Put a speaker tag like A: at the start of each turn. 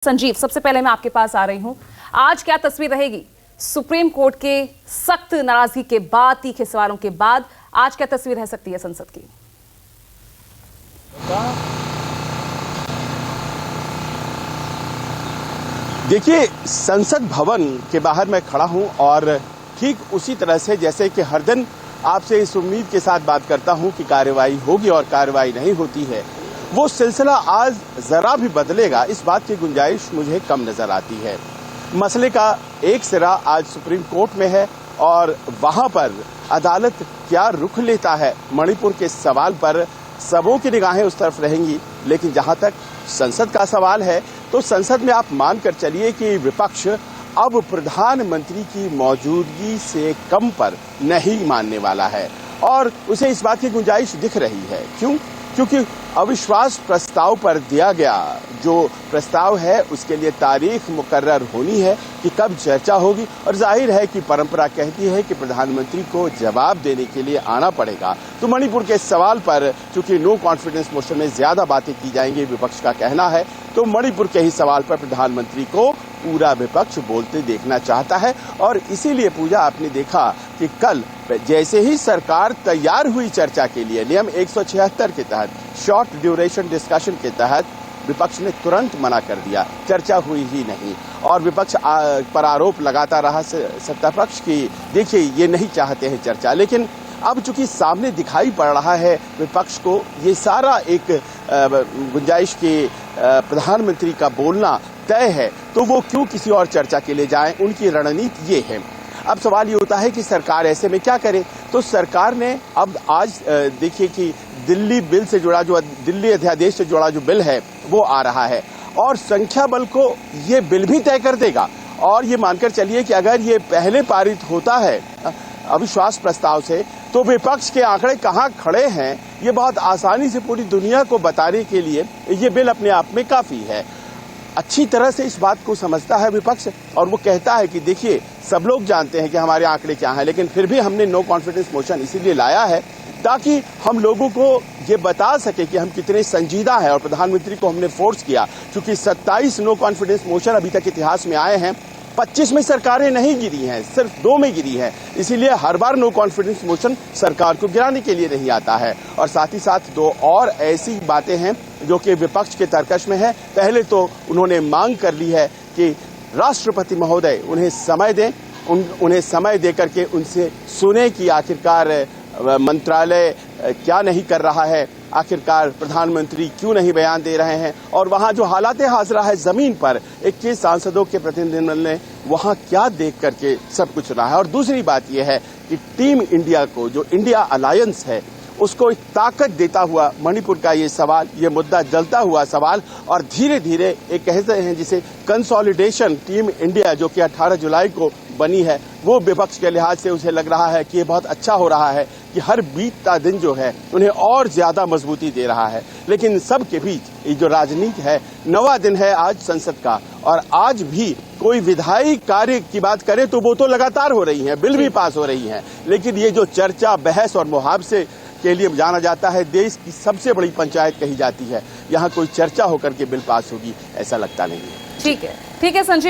A: संजीव, सबसे पहले मैं आपके पास आ रही हूं। आज क्या तस्वीर रहेगी सुप्रीम कोर्ट के सख्त नाराजगी के बाद, तीखे सवालों के बाद आज क्या तस्वीर रह सकती है संसद की?
B: देखिए, संसद भवन के बाहर मैं खड़ा हूं और ठीक उसी तरह से जैसे कि हर दिन आपसे इस उम्मीद के साथ बात करता हूं कि कार्रवाई होगी और कार्रवाई नहीं होती है, वो सिलसिला आज जरा भी बदलेगा, इस बात की गुंजाइश मुझे कम नजर आती है। मसले का एक सिरा आज सुप्रीम कोर्ट में है और वहां पर अदालत क्या रुख लेता है मणिपुर के सवाल पर सबों की निगाहें उस तरफ रहेंगी। लेकिन जहां तक संसद का सवाल है तो संसद में आप मानकर चलिए कि विपक्ष अब प्रधानमंत्री की मौजूदगी से कम पर नहीं मानने वाला है और उसे इस बात की गुंजाइश दिख रही है। क्यों? क्योंकि अविश्वास प्रस्ताव पर दिया गया जो प्रस्ताव है उसके लिए तारीख मुकर्रर होनी है कि कब चर्चा होगी और जाहिर है कि परंपरा कहती है कि प्रधानमंत्री को जवाब देने के लिए आना पड़ेगा। तो मणिपुर के सवाल पर चूंकि नो कॉन्फिडेंस मोशन में ज्यादा बातें की जाएंगी, विपक्ष का कहना है, तो मणिपुर के ही सवाल पर प्रधानमंत्री को पूरा विपक्ष बोलते देखना चाहता है। और इसीलिए पूजा आपने देखा कि कल जैसे ही सरकार तैयार हुई चर्चा के लिए नियम 176 के तहत शॉर्ट ड्यूरेशन डिस्कशन के तहत विपक्ष ने तुरंत मना कर दिया, चर्चा हुई ही नहीं। और विपक्ष पर आरोप लगाता रहा सत्ता पक्ष की देखिए ये नहीं चाहते हैं चर्चा। लेकिन अब चूंकि सामने दिखाई पड़ रहा है विपक्ष को ये सारा एक गुंजाइश की प्रधानमंत्री का बोलना तय है, तो वो क्यों किसी और चर्चा के लिए जाएं, उनकी रणनीति ये है। अब सवाल ये होता है कि सरकार ऐसे में क्या करे। तो सरकार ने अब आज देखिए कि दिल्ली बिल से जुड़ा जो दिल्ली अध्यादेश से जुड़ा जो बिल है वो आ रहा है और संख्या बल को ये बिल भी तय कर देगा। और ये मानकर चलिए कि अगर ये पहले पारित होता है अविश्वास प्रस्ताव से तो विपक्ष के आंकड़े कहां खड़े हैं ये बहुत आसानी से पूरी दुनिया को बताने के लिए ये बिल अपने आप में काफी है। अच्छी तरह से इस बात को समझता है विपक्ष और वो कहता है कि देखिए सब लोग जानते हैं कि हमारे आंकड़े क्या हैं, लेकिन फिर भी हमने नो कॉन्फिडेंस मोशन इसीलिए लाया है ताकि हम लोगों को ये बता सके कि हम कितने संजीदा हैं। और प्रधानमंत्री को हमने फोर्स किया क्योंकि 27 नो कॉन्फिडेंस मोशन अभी तक इतिहास में आए हैं, 25 में सरकारें नहीं गिरी हैं, सिर्फ 2 में गिरी हैं। इसीलिए हर बार नो कॉन्फिडेंस मोशन सरकार को गिराने के लिए नहीं आता है। और साथ ही साथ 2 और ऐसी बातें हैं जो कि विपक्ष के तरकश में है। पहले तो उन्होंने मांग कर ली है कि राष्ट्रपति महोदय उन्हें समय दें, उन्हें समय देकर के उनसे सुने कि आखिरकार मंत्रालय क्या नहीं कर रहा है, आखिरकार प्रधानमंत्री क्यों नहीं बयान दे रहे हैं और वहां जो हालात हाजिरा है जमीन पर 21 सांसदों के प्रतिनिधिमंडल ने वहां क्या देख करके सब कुछ रहा है। और दूसरी बात यह है कि टीम इंडिया को जो इंडिया अलायंस है उसको ताकत देता हुआ मणिपुर का ये सवाल, ये मुद्दा जलता हुआ सवाल और धीरे धीरे एक कहते हैं जिसे कंसोलिडेशन टीम इंडिया जो कि 18 जुलाई को बनी है वो विपक्ष के लिहाज से उसे लग रहा है कि ये बहुत अच्छा हो रहा है कि हर बीतता दिन जो है उन्हें और ज्यादा मजबूती दे रहा है। लेकिन सबके बीच ये जो राजनीति है, 9वां दिन है आज संसद का और आज भी कोई विधायी कार्य की बात करें तो वो तो लगातार हो रही है, बिल भी पास हो रही है। लेकिन ये जो चर्चा, बहस और मुहावजे के लिए जाना जाता है, देश की सबसे बड़ी पंचायत कही जाती है, यहाँ कोई चर्चा होकर के बिल पास होगी ऐसा लगता नहीं है।
A: ठीक है संजीव।